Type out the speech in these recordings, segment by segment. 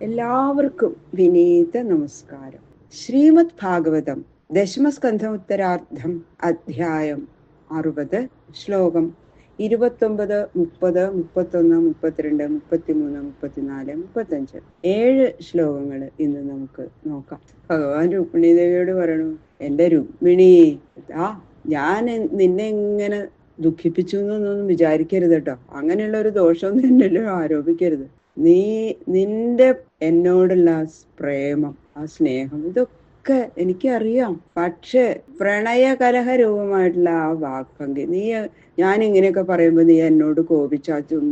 എല്ലാവർക്കും വിനീത നമസ്കാരം. ശ്രീമദ് ഭാഗവതം ദശമസ്കന്ധം ഉത്തരാർദ്ധം അധ്യായം 60 ശ്ലോകം 29, 30, 31, 32, 33, 34, 35 7 ശ്ലോകങ്ങൾ ഇന്ന് നമുക്ക് നോക്കാം. ഭഗവാൻ രുക്മിണി ദേവിയോട് പറയണു, എന്റെ രുക്മിണി, ഞാൻ നിന്നെ ഇങ്ങനെ ദുഃഖിപ്പിച്ചു എന്നൊന്നും വിചാരിക്കരുത് കേട്ടോ. അങ്ങനെയുള്ള ഒരു ദോഷമൊന്നും എന്നല്ലോ ആരോപിക്കരുത്. നിന്റെ എന്നോടുള്ള പ്രേമം, ആ സ്നേഹം, ഇതൊക്കെ എനിക്കറിയാം. പക്ഷെ പ്രണയകലഹ രൂപമായിട്ടുള്ള ആ വാക്കങ്കി ഞാൻ ഇങ്ങനെയൊക്കെ പറയുമ്പോ നീ എന്നോട് കോപിച്ചാച്ചും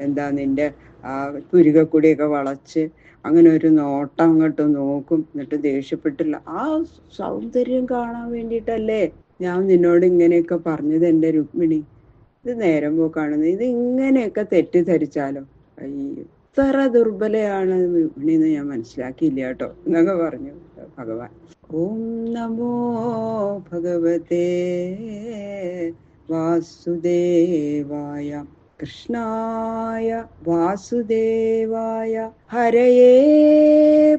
എന്താ നിന്റെ ആ പുരികക്കൊടിയൊക്കെ വളച്ച് അങ്ങനെ ഒരു നോട്ടം അങ്ങോട്ട് നോക്കും, എന്നിട്ട് ദേഷ്യപ്പെട്ടില്ല. ആ സൗന്ദര്യം കാണാൻ വേണ്ടിയിട്ടല്ലേ ഞാൻ നിന്നോട് ഇങ്ങനെയൊക്കെ പറഞ്ഞത് എന്റെ രുക്മിണി. ഇത് നേരം പോക്കാണെന്ന് ഇത് ഇങ്ങനെയൊക്കെ തെറ്റിദ്ധരിച്ചാലോ. ഇത്ര ദുർബലയാണ് രുക്മിണിന്ന് ഞാൻ മനസ്സിലാക്കിയില്ല കേട്ടോ എന്നൊക്കെ പറഞ്ഞു ഭഗവാൻ. ഓം നമോ ഭഗവതേ വാസുദേവായ കൃഷ്ണായ വാസുദേവായ ഹരയേ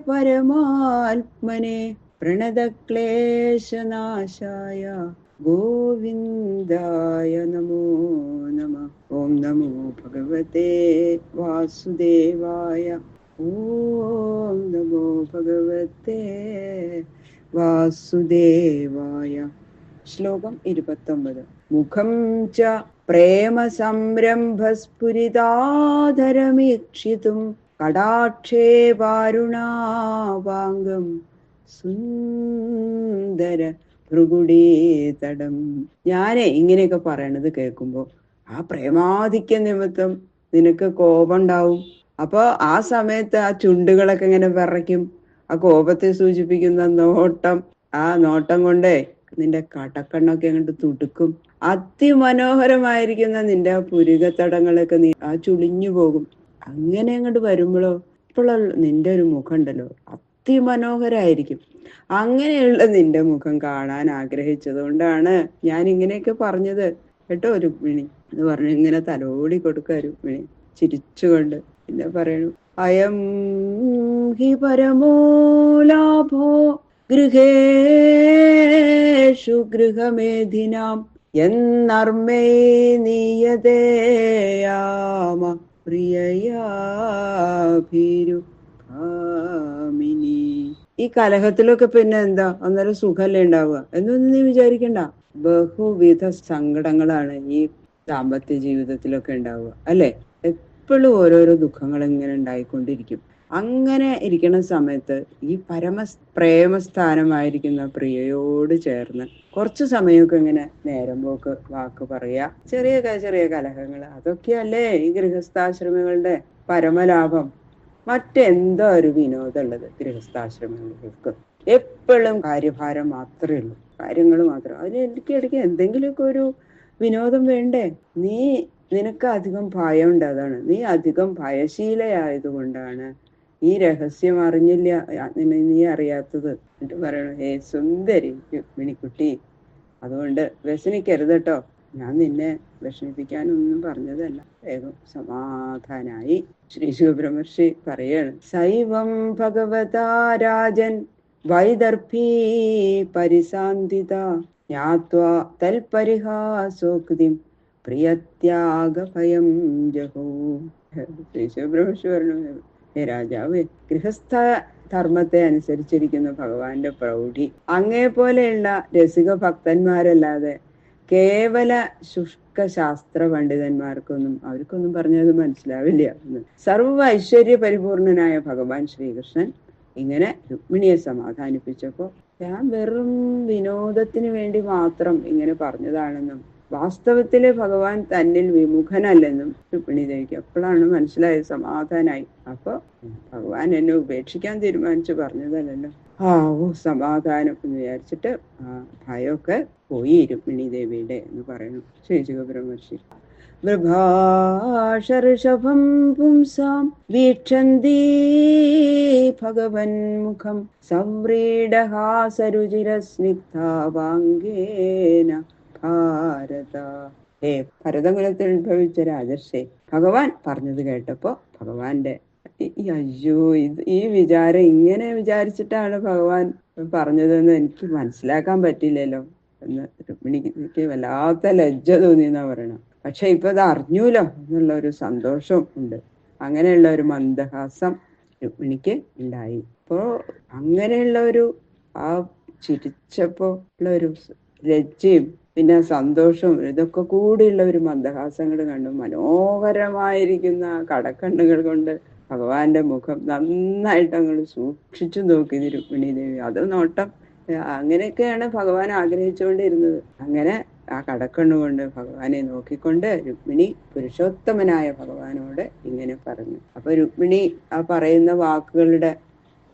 പരമാത്മനെ പ്രണതക്ലേശനാശായ ഗോവിന്ദായ നമോ നമഃ. ഓം നമോ ഭഗവതേ വാസുദേവായ. ഓം നമോ ഭഗവതേ വാസുദേവായ. ശ്ലോകം 29. മുഖം ച പ്രേമ സംരംഭസ്ഫുരിതാധരമീക്ഷിതും കടാക്ഷേ വാരുണാവാംഗം സുന്ദര ഭൃഗുടീതടം. ഞാനേ ഇങ്ങനെയൊക്കെ പറയണത് കേൾക്കുമ്പോ ആ പ്രേമാധിക്യ നിമിത്തം നിനക്ക് കോപം ഉണ്ടാവും. അപ്പൊ ആ സമയത്ത് ആ ചുണ്ടുകളൊക്കെ ഇങ്ങനെ വിറയ്ക്കും. ആ കോപത്തെ സൂചിപ്പിക്കുന്ന നോട്ടം, ആ നോട്ടം കൊണ്ടേ നിന്റെ കടക്കണ്ണൊക്കെ അങ്ങോട്ട് തുടുക്കും. അതിമനോഹരമായിരിക്കുന്ന നിന്റെ ആ പുരികത്തടങ്ങളൊക്കെ ആ ചുളിഞ്ഞു പോകും. അങ്ങനെ അങ്ങോട്ട് വരുമ്പോഴോ ഇപ്പോഴുള്ള നിന്റെ ഒരു മുഖം ഉണ്ടല്ലോ അതിമനോഹരായിരിക്കും. അങ്ങനെയുള്ള നിന്റെ മുഖം കാണാൻ ആഗ്രഹിച്ചത് കൊണ്ടാണ് ഞാൻ ഇങ്ങനെയൊക്കെ പറഞ്ഞത് കേട്ടോ രുക്മിണി എന്ന് പറഞ്ഞു. ഇങ്ങനെ തലോടി കൊടുക്കുക രുക്മിണി ചിരിച്ചുകൊണ്ട്. പിന്നെ പറയണു, അയം ഹി പരമോ ലാഭോ ഗൃഹേഷു ഗൃഹമേധിനാം എന്നർമ്മേ നീയതേയാമ പ്രിയയാ ഭീരു കാമിനി. ഈ കലഹത്തിലൊക്കെ പിന്നെ എന്താ അന്നേരം സുഖല്ലേ ഉണ്ടാവുക എന്നൊന്നും നീ വിചാരിക്കണ്ട. ബഹുവിധ സങ്കടങ്ങളാണ് ഈ ദാമ്പത്യ ജീവിതത്തിലൊക്കെ ഉണ്ടാവുക അല്ലെ. എപ്പോഴും ഓരോരോ ദുഃഖങ്ങൾ ഇങ്ങനെ ഉണ്ടായിക്കൊണ്ടിരിക്കും. അങ്ങനെ ഇരിക്കുന്ന സമയത്ത് ഈ പ്രേമസ്ഥാനമായിരിക്കുന്ന പ്രിയയോട് ചേർന്ന് കുറച്ചു സമയമൊക്കെ ഇങ്ങനെ നേരം പോക്ക് വാക്ക് പറയാ, ചെറിയ ചെറിയ കലഹങ്ങൾ, അതൊക്കെയല്ലേ ഈ ഗൃഹസ്ഥാശ്രമികളുടെ പരമലാഭം. മറ്റെന്താ ഒരു വിനോദമുള്ളത് ഗൃഹസ്ഥാശ്രമങ്ങൾക്ക്? എപ്പോഴും കാര്യഭാരം മാത്രമേ ഉള്ളൂ, കാര്യങ്ങൾ മാത്രം. അതിന് ഇടയ്ക്ക് എന്തെങ്കിലുമൊക്കെ ഒരു വിനോദം വേണ്ടേ? നിനക്ക് അധികം ഭയമുണ്ട്, അതാണ്. നീ അധികം ഭയശീലയായതുകൊണ്ടാണ് ഈ രഹസ്യം അറിഞ്ഞില്ല, നീ അറിയാത്തത്. എന്നിട്ട് പറയണു, ഹേ സുന്ദരി രുക്മിണിക്കുട്ടി, അതുകൊണ്ട് വ്യസനിക്കരുത് കേട്ടോ. ഞാൻ നിന്നെ വിഷമിപ്പിക്കാനൊന്നും പറഞ്ഞതല്ല. വേഗം സമാധാനായി ശ്രീ ശിവബ്രഹ്മർഷി പറയാണ്, സൈവം ഭഗവതാ രാജൻ വൈദർഭീ പരിസാന്ധിത ജ്ഞാത്വാ തൽപരിഹാസോക്തിം പ്രിയത്യാഗഭയം ജഹോ. ശ്രീ ശിവബ്രഹ്മർഷി പറഞ്ഞു, ഹേ രാജാവ്, ഗൃഹസ്ഥ ധർമ്മത്തെ അനുസരിച്ചിരിക്കുന്ന ഭഗവാന്റെ പ്രൗഢി അങ്ങേ പോലെയുള്ള രസിക ഭക്തന്മാരല്ലാതെ കേവല ശുഷ്ക ശാസ്ത്ര പണ്ഡിതന്മാർക്കൊന്നും അവർക്കൊന്നും പറഞ്ഞത് മനസ്സിലാവില്ല. സർവ ഐശ്വര്യ പരിപൂർണനായ ഭഗവാൻ ശ്രീകൃഷ്ണൻ ഇങ്ങനെ രുക്മിണിയെ സമാധാനിപ്പിച്ചപ്പോ ഞാൻ വെറും വിനോദത്തിന് വേണ്ടി മാത്രം ഇങ്ങനെ പറഞ്ഞതാണെന്നും വാസ്തവത്തില് ഭഗവാൻ തന്നിൽ വിമുഖനല്ലെന്നും രുക്മിണി ദേവിക്ക് അപ്പോഴാണ് മനസ്സിലായത്. സമാധാനായി. അപ്പൊ ഭഗവാൻ എന്നെ ഉപേക്ഷിക്കാൻ തീരുമാനിച്ചു പറഞ്ഞതല്ലല്ലോ. സമാധാനം എന്ന് വിചാരിച്ചിട്ട് ഭയമൊക്കെ പോയി രുക്മിണി ദേവിയുടെ എന്ന് പറയുന്നു ശ്രീ ശിവബ്രഹ്മർഷി. വൃഭാഷർഷഭം പുംസാം വീക്ഷന്തി ഭഗവൻ മുഖം സംവ്രീഡഹാസരുചിരസ്നിഗ്ധാവാംഗേന ഭാരത. ഭരതകുലത്തിൽ ഉത്ഭവിച്ച രാജർഷേ, ഭഗവാൻ പറഞ്ഞത് കേട്ടപ്പോ ഭഗവാന്റെ അയ്യോ, ഈ വിചാരം ഇങ്ങനെ വിചാരിച്ചിട്ടാണ് ഭഗവാൻ പറഞ്ഞതെന്ന് എനിക്ക് മനസ്സിലാക്കാൻ പറ്റില്ലല്ലോ എന്ന് രുക്മിണിക്ക് വല്ലാത്ത ലജ്ജ തോന്നിയെന്നാ പറയണം. പക്ഷെ ഇപ്പൊ അത് അറിഞ്ഞൂലോ എന്നുള്ള ഒരു സന്തോഷം ഉണ്ട്. അങ്ങനെയുള്ള ഒരു മന്ദഹാസം രുക്മിണിക്ക് ഉണ്ടായി. അപ്പോ അങ്ങനെയുള്ള ആ ചിരിച്ചപ്പോ ഉള്ള ഒരു ലജ്ജയും പിന്നെ സന്തോഷവും ഇതൊക്കെ കൂടിയുള്ള ഒരു മന്ദഹാസങ്ങൾ കണ്ടു. മനോഹരമായിരിക്കുന്ന കടക്കണ്ണുകൾ കൊണ്ട് ഭഗവാന്റെ മുഖം നന്നായിട്ട് അങ്ങോട്ട് സൂക്ഷിച്ചു നോക്കി രുക്മിണി ദേവി. അത് നോട്ടം അങ്ങനെയൊക്കെയാണ് ഭഗവാൻ ആഗ്രഹിച്ചുകൊണ്ടിരുന്നത്. അങ്ങനെ ആ കടക്കണ്ണുകൊണ്ട് ഭഗവാനെ നോക്കിക്കൊണ്ട് രുക്മിണി പുരുഷോത്തമനായ ഭഗവാനോട് ഇങ്ങനെ പറഞ്ഞു. അപ്പൊ രുക്മിണി ആ പറയുന്ന വാക്കുകളുടെ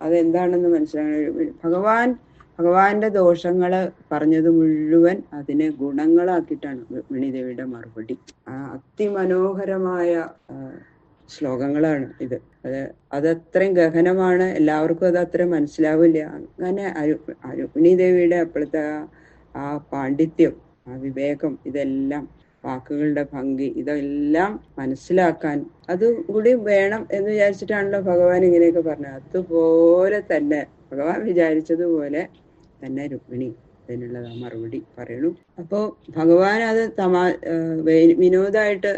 അതെന്താണെന്ന് മനസ്സിലാക്കണം. ഭഗവാന്റെ ദോഷങ്ങള് പറഞ്ഞത് മുഴുവൻ അതിനെ ഗുണങ്ങളാക്കിയിട്ടാണ് രുക്മിണി ദേവിയുടെ മറുപടി. അതിമനോഹരമായ ശ്ലോകങ്ങളാണ് ഇത്. അതത്രയും ഗഹനമാണ്, എല്ലാവർക്കും അത് അത്രയും മനസ്സിലാവില്ല. അങ്ങനെ രുക്മിണി ദേവിയുടെ അപ്പോഴത്തെ ആ പാണ്ഡിത്യം, ആ വിവേകം, ഇതെല്ലാം വാക്കുകളുടെ ഭംഗി, ഇതെല്ലാം മനസ്സിലാക്കാൻ അതുകൂടി വേണം എന്ന് വിചാരിച്ചിട്ടാണല്ലോ ഭഗവാൻ ഇങ്ങനെയൊക്കെ പറഞ്ഞത്. അതുപോലെ തന്നെ ഭഗവാൻ വിചാരിച്ചതുപോലെ തന്നെ രുക്മിണി അതിനുള്ള മറുപടി പറയണു. അപ്പോ ഭഗവാൻ അത് വിനോദമായിട്ട്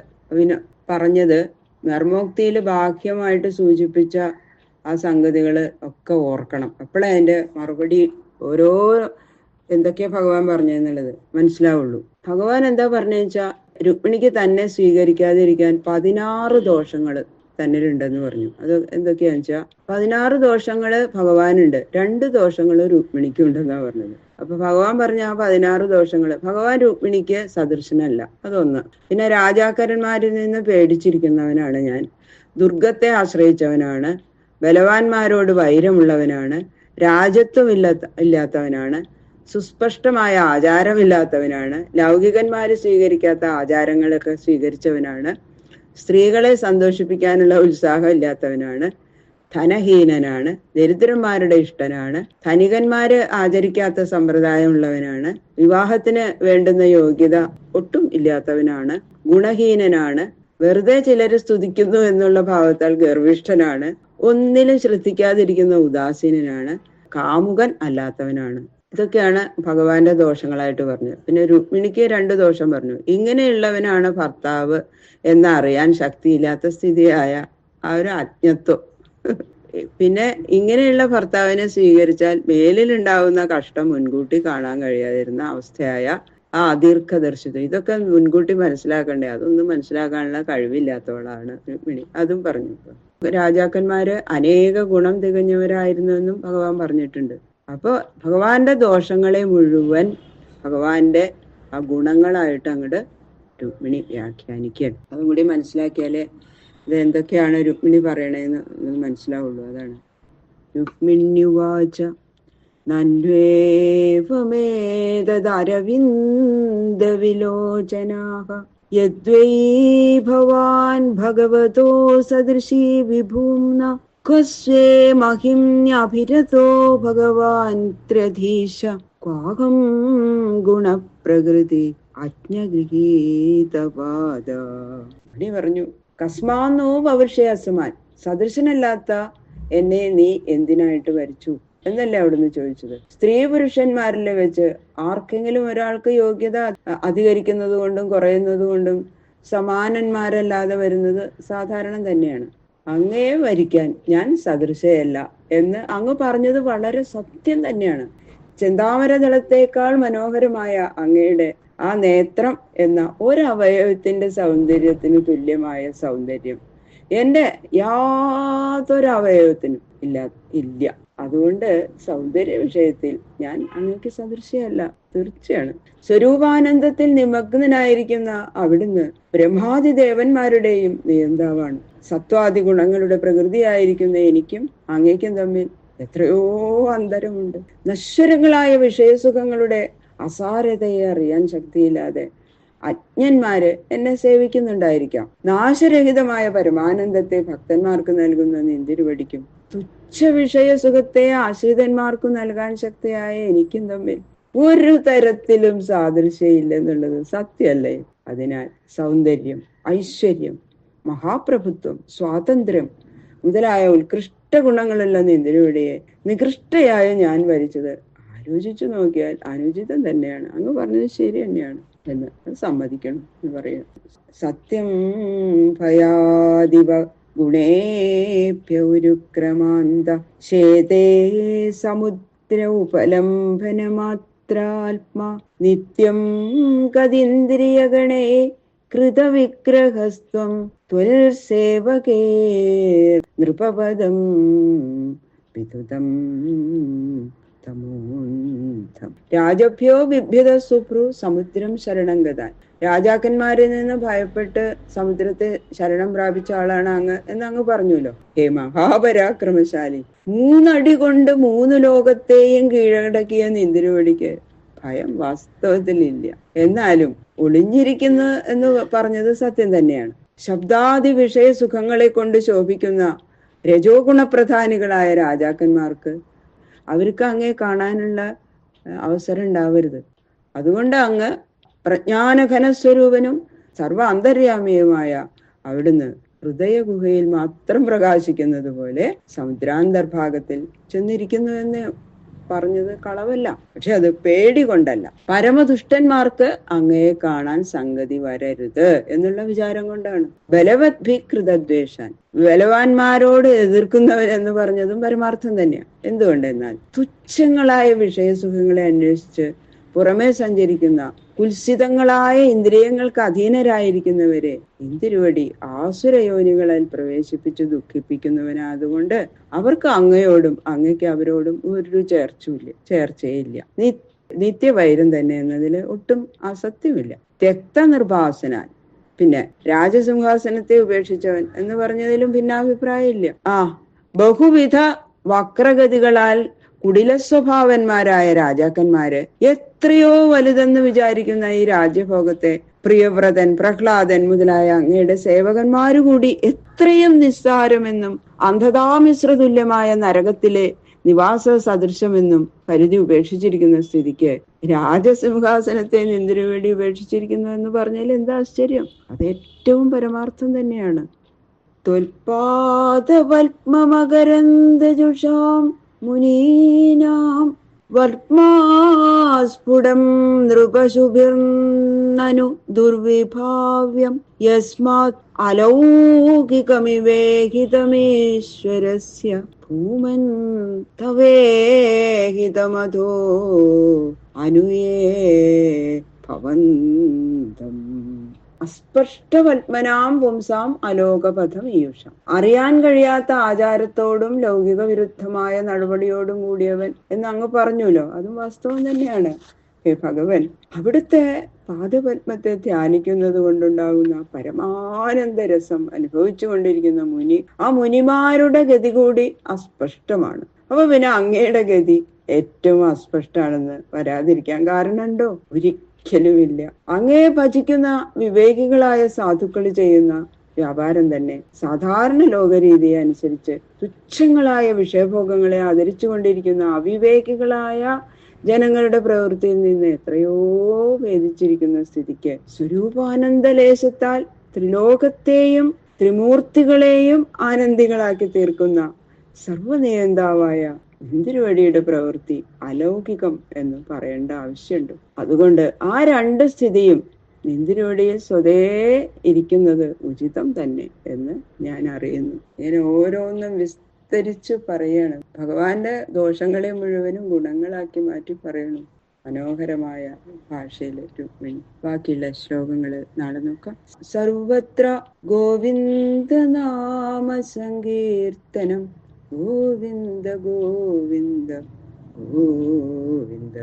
പറഞ്ഞത് നർമ്മോക്തിയിൽ ബാഹ്യമായിട്ട് സൂചിപ്പിച്ച ആ സംഗതികള് ഒക്കെ ഓർക്കണം. അപ്പോഴേ അതിന്റെ മറുപടി ഓരോ എന്തൊക്കെയാ ഭഗവാൻ പറഞ്ഞെന്നുള്ളത് മനസ്സിലാവുള്ളൂ. ഭഗവാൻ എന്താ പറഞ്ഞെന്ന് വെച്ചാ രുക്മിണിക്ക് തന്നെ സ്വീകരിക്കാതിരിക്കാൻ 16 ദോഷങ്ങള് തന്നിലുണ്ടെന്ന് പറഞ്ഞു. അത് എന്തൊക്കെയാന്ന് വെച്ചാ 16 ദോഷങ്ങള് ഭഗവാനുണ്ട്, 2 ദോഷങ്ങള് രുക്മിണിക്കും ഉണ്ടെന്നാ പറഞ്ഞത്. അപ്പൊ ഭഗവാൻ പറഞ്ഞ ആ 16 ദോഷങ്ങള്, ഭഗവാൻ രുക്മിണിക്ക് സദൃശനല്ല, അതൊന്ന്. പിന്നെ രാജാക്കന്മാരിൽ നിന്ന് പേടിച്ചിരിക്കുന്നവനാണ് ഞാൻ, ദുർഗത്തെ ആശ്രയിച്ചവനാണ്, ബലവാന്മാരോട് വൈരമുള്ളവനാണ്, രാജത്വം ഇല്ലാത്തവനാണ്, സുസ്പഷ്ടമായ ആചാരമില്ലാത്തവനാണ്, ലൗകികന്മാര് സ്വീകരിക്കാത്ത ആചാരങ്ങളൊക്കെ സ്വീകരിച്ചവനാണ്, സ്ത്രീകളെ സന്തോഷിപ്പിക്കാനുള്ള ഉത്സാഹം ഇല്ലാത്തവനാണ്, ധനഹീനനാണ്, ദരിദ്രന്മാരുടെ ഇഷ്ടനാണ്, ധനികന്മാര് ആചരിക്കാത്ത സമ്പ്രദായം ഉള്ളവനാണ്, വിവാഹത്തിന് വേണ്ടുന്ന യോഗ്യത ഒട്ടും ഇല്ലാത്തവനാണ്, ഗുണഹീനനാണ്, വെറുതെ ചിലര് സ്തുതിക്കുന്നു എന്നുള്ള ഭാവത്താൽ ഗർവിഷ്ഠനാണ്, ഒന്നിലും ശ്രദ്ധിക്കാതിരിക്കുന്ന ഉദാസീനനാണ്, കാമുകൻ അല്ലാത്തവനാണ്. ഇതൊക്കെയാണ് ഭഗവാന്റെ ദോഷങ്ങളായിട്ട് പറഞ്ഞത്. പിന്നെ രുക്മിണിക്ക് 2 ദോഷം പറഞ്ഞു. ഇങ്ങനെയുള്ളവനാണ് ഭർത്താവ് എന്നറിയാൻ ശക്തിയില്ലാത്ത സ്ഥിതിയായ ആ ഒരു അജ്ഞത്വം. പിന്നെ ഇങ്ങനെയുള്ള ഭർത്താവിനെ സ്വീകരിച്ചാൽ മേലിലുണ്ടാവുന്ന കഷ്ടം മുൻകൂട്ടി കാണാൻ കഴിയാതിരുന്ന അവസ്ഥയായ ആ അദീർഘദർശിത്വം. ഇതൊക്കെ മുൻകൂട്ടി മനസ്സിലാക്കണ്ടേ, അതൊന്നും മനസ്സിലാക്കാനുള്ള കഴിവില്ലാത്തവളാണ് രുക്മിണി. അതും പറഞ്ഞു. രാജാക്കന്മാര് അനേക ഗുണം തികഞ്ഞവരായിരുന്നെന്നും ഭഗവാൻ പറഞ്ഞിട്ടുണ്ട്. അപ്പൊ ഭഗവാന്റെ ദോഷങ്ങളെ മുഴുവൻ ഭഗവാന്റെ ആ ഗുണങ്ങളായിട്ട് അങ്ങോട്ട് രുക്മിണി വ്യാഖ്യാനിക്കുകയാണ്. അതും കൂടി മനസ്സിലാക്കിയാലേ ഇത് എന്തൊക്കെയാണ് രുക്മിണി പറയണേന്ന് മനസ്സിലാവുള്ളൂ. അതാണ് രുക്മിണ്യുവാച നന്വേവമേതദരവിന്ദ വിലോചനാഃ യദ്വൈ ഭവാൻ ഭഗവതോ സദൃശീ വിഭൂംന ക്വസ്വേ മഹിമ്യഭിരതോ ഭഗവാൻ ത്രധീശ ക്വാഹം ഗുണപ്രകൃതി അജ്ഞഗൃഹീതപാദ. പറഞ്ഞു, കസ്മാന്നോ പൗരുഷേ അസമാൻ, സദൃശനല്ലാത്ത എന്നെ നീ എന്തിനായിട്ട് വരിച്ചു എന്നല്ലേ അവിടുന്ന് ചോദിച്ചത്. സ്ത്രീ പുരുഷന്മാരിലെ വെച്ച് ആർക്കെങ്കിലും ഒരാൾക്ക് യോഗ്യത അധികരിക്കുന്നത് കൊണ്ടും കുറയുന്നത് കൊണ്ടും സമാനന്മാരല്ലാതെ വരുന്നത് സാധാരണം തന്നെയാണ്. അങ്ങേ വരിക്കാൻ ഞാൻ സദൃശയല്ല എന്ന് അങ്ങ് പറഞ്ഞത് വളരെ സത്യം തന്നെയാണ്. ചെന്താമരദളത്തേക്കാൾ മനോഹരമായ അങ്ങയുടെ ആ നേത്രം എന്ന ഒരവയവത്തിന്റെ സൗന്ദര്യത്തിന് തുല്യമായ സൗന്ദര്യം എന്റെ യാതൊരു അവയവത്തിനും ഇല്ല. അതുകൊണ്ട് സൗന്ദര്യ വിഷയത്തിൽ ഞാൻ അങ്ങക്ക് സദൃശ്യമല്ല, തീർച്ചയാണ്. സ്വരൂപാനന്ദത്തിൽ നിമഗ്നനായിരിക്കുന്ന അവിടുന്ന് ബ്രഹ്മാദി ദേവന്മാരുടെയും നിയന്താവാണ്. സത്വാദി ഗുണങ്ങളുടെ പ്രകൃതിയായിരിക്കുന്ന എനിക്കും അങ്ങേക്കും തമ്മിൽ എത്രയോ അന്തരമുണ്ട്. നശ്വരങ്ങളായ വിഷയസുഖങ്ങളുടെ അസാരതയെ അറിയാൻ ശക്തിയില്ലാതെ അജ്ഞന്മാര് എന്നെ സേവിക്കുന്നുണ്ടായിരിക്കാം. നാശരഹിതമായ പരമാനന്ദത്തെ ഭക്തന്മാർക്ക് നൽകുന്ന നിന്തിരുവടിക്കും തുച്ഛ വിഷയസുഖത്തെ ആശ്രിതന്മാർക്ക് നൽകാൻ ശക്തിയായ എനിക്കും തമ്മിൽ ഒരു തരത്തിലും സാദൃശ്യമില്ലെന്നുള്ളത് സത്യമല്ലേ? അതിനാൽ സൗന്ദര്യം, ഐശ്വര്യം, മഹാപ്രഭുത്വം, സ്വാതന്ത്ര്യം, മുതലായ ഉത്കൃഷ്ട ഗുണങ്ങളുള്ള നിന്തിരുവടിയെ നികൃഷ്ടയായ ഞാൻ വരിച്ചത് ആലോചിച്ചു നോക്കിയാൽ അനുചിതം തന്നെയാണ്. അങ്ങ് പറഞ്ഞത് ശരി തന്നെയാണ് എന്ന് സമ്മതിക്കണം എന്ന് പറയുന്നു. സത്യം ഭയാദിവ ഗുണേഭ്യ ഉരുക്രമാന്ത ശേതേ സമുദ്ര ഉപലംബന മാത്രാത്മാ നിത്യം ഗതീന്ദ്രിയഗണേ കൃതവിഗ്രഹസ്ത്വം ത്വൽസേവകേ നൃപപദം വിതുതം തമോന്ധം. രാജഭ്യോ ബിഭ്യത സുഭ്രു സമുദ്രം ശരണം ഗതാൻ. രാജാക്കന്മാരിൽ നിന്ന് ഭയപ്പെട്ട് സമുദ്രത്തെ ശരണം പ്രാപിച്ച ആളാണ് അങ്ങ് എന്ന് അങ്ങ് പറഞ്ഞല്ലോ. ഹേ മഹാപരാക്രമശാലി, 3 അടി കൊണ്ട് 3 ലോകത്തെയും കീഴടക്കിയ നിന്തിരുവടിക്ക് ഭയം വാസ്തവത്തിൽ ഇല്ല. എന്നാലും ഒളിഞ്ഞിരിക്കുന്നു എന്ന് പറഞ്ഞത് സത്യം തന്നെയാണ്. ശബ്ദാദി വിഷയ സുഖങ്ങളെ കൊണ്ട് ശോഭിക്കുന്ന രജോ ഗുണപ്രധാനികളായ രാജാക്കന്മാർക്ക് അവർക്ക് അങ്ങേ കാണാനുള്ള അവസരം ഉണ്ടാവരുത്. അതുകൊണ്ട് അങ്ങ് പ്രജ്ഞാനഘനസ്വരൂപനും സർവ അന്തര്യാമിയുമായ അവിടുന്ന് ഹൃദയ ഗുഹയിൽ മാത്രം പ്രകാശിക്കുന്നത് പോലെ സമുദ്രാന്തർഭാഗത്തിൽ ചെന്നിരിക്കുന്നു എന്ന് പറഞ്ഞത് കളവല്ല. പക്ഷെ അത് പേടി കൊണ്ടല്ല. പരമദുഷ്ടന്മാർക്ക് അങ്ങയെ കാണാൻ സംഗതി വരരുത് എന്നുള്ള വിചാരം കൊണ്ടാണ്. ബലവദ്ഭി കൃതദ്വേഷാൻ, ബലവാന്മാരോട് എതിർക്കുന്നവരെന്ന് പറഞ്ഞതും പരമാർത്ഥം തന്നെയാണ്. എന്തുകൊണ്ടെന്നാൽ തുച്ഛങ്ങളായ വിഷയസുഖങ്ങളെ അന്വേഷിച്ച് പുറമേ സഞ്ചരിക്കുന്ന കുൽസിതങ്ങളായ ഇന്ദ്രിയങ്ങൾക്ക് അധീനരായിരിക്കുന്നവരെ ഇന്തിരുവടി ആസുരയോനികളിൽ പ്രവേശിപ്പിച്ച് ദുഃഖിപ്പിക്കുന്നവനായതുകൊണ്ട് അവർക്ക് അങ്ങയോടും അങ്ങയ്ക്ക് അവരോടും ഒരു ചേർച്ചയില്ല. നിത്യവൈരം തന്നെ എന്നതിൽ ഒട്ടും അസത്യമില്ല. രക്തനിർഭാസനാൽ, പിന്നെ രാജസിംഹാസനത്തെ ഉപേക്ഷിച്ചവൻ എന്ന് പറഞ്ഞതിലും ഭിന്നാഭിപ്രായമില്ല. ബഹുവിധ വക്രഗതികളാൽ കുടില സ്വഭാവന്മാരായ രാജാക്കന്മാര് എത്രയോ വലുതെന്ന് വിചാരിക്കുന്ന ഈ രാജ്യഭോഗത്തെ പ്രിയവ്രതൻ, പ്രഹ്ലാദൻ മുതലായ അങ്ങയുടെ സേവകന്മാരുകൂടി എത്രയും നിസ്സാരമെന്നും അന്ധതാമിശ്രതുല്യമായ നരകത്തിലെ നിവാസ സദൃശമെന്നും കരുതി ഉപേക്ഷിച്ചിരിക്കുന്ന സ്ഥിതിക്ക് രാജസിംഹാസനത്തെ നിന്തിരുവേടി ഉപേക്ഷിച്ചിരിക്കുന്നു എന്ന് പറഞ്ഞാൽ എന്താ ആശ്ചര്യം? അത് ഏറ്റവും പരമാർത്ഥം തന്നെയാണ്. ത്വൽപാദപത്മമകരന്ദജുഷാം മുനീനാം വർമാസ്ഫുടം നൃപശുഭിർനനു ദുർവിഭാവ്യം യസ്മാത് അലൗകികമിവേഹിതമീശ്വരസ്യ ഭൂമൻ തവേഹിതമധോ അനുയേ ഭവന്തം. അസ്പഷ്ടപത്മനാം പുംസാം അലോകപഥം ഈയുഷം. അറിയാൻ കഴിയാത്ത ആചാരത്തോടും ലൗകിക വിരുദ്ധമായ നടപടിയോടും കൂടിയവൻ എന്ന് അങ്ങ് പറഞ്ഞല്ലോ. അതും വാസ്തവം തന്നെയാണ്. ഹേ ഭഗവൻ, അവിടുത്തെ പാദപത്മത്തെ ധ്യാനിക്കുന്നത് കൊണ്ടുണ്ടാകുന്ന പരമാനന്ദ രസം അനുഭവിച്ചു കൊണ്ടിരിക്കുന്ന മുനി, ആ മുനിമാരുടെ ഗതി കൂടി അസ്പഷ്ടമാണ്. അപ്പൊ പിന്നെ അങ്ങയുടെ ഗതി ഏറ്റവും അസ്പഷ്ടാണെന്ന് വരാതിരിക്കാൻ കാരണമുണ്ടോ? ഒരിക്കലുമില്ല. അങ്ങയെ ഭജിക്കുന്ന വിവേകികളായ സാധുക്കൾ ചെയ്യുന്ന വ്യാപാരം തന്നെ സാധാരണ ലോകരീതിയെ അനുസരിച്ച് തുച്ഛങ്ങളായ വിഷയഭോഗങ്ങളെ ആദരിച്ചു കൊണ്ടിരിക്കുന്ന അവിവേകികളായ ജനങ്ങളുടെ പ്രവൃത്തിയിൽ നിന്ന് എത്രയോ ഭേദിച്ചിരിക്കുന്ന സ്ഥിതിക്ക് സ്വരൂപാനന്ദലേശത്താൽ ത്രിലോകത്തെയും ത്രിമൂർത്തികളെയും ആനന്ദികളാക്കി തീർക്കുന്ന സർവനിയന്താവായ ഇന്ദിരുവടിയുടെ പ്രവൃത്തി അലൗകികം എന്ന് പറയേണ്ട ആവശ്യമുണ്ട്. അതുകൊണ്ട് ആ 2 സ്ഥിതിയും ഇന്ദിരുവടിയിൽ സ്വതേ ഇരിക്കുന്നത് ഉചിതം തന്നെ എന്ന് ഞാൻ അറിയുന്നു. ഞാൻ ഓരോന്നും വിസ്തരിച്ചു പറയാണ്. ഭഗവാന്റെ ദോഷങ്ങളെ മുഴുവനും ഗുണങ്ങളാക്കി മാറ്റി പറയണു മനോഹരമായ ഭാഷയില് രുക്മിണി. ബാക്കിയുള്ള ശ്ലോകങ്ങള് നാളെ നോക്കാം. സർവത്ര ഗോവിന്ദ നാമ സങ്കീർത്തനം ഗോവിന്ദ ഗോവിന്ദ ഗോവിന്ദ.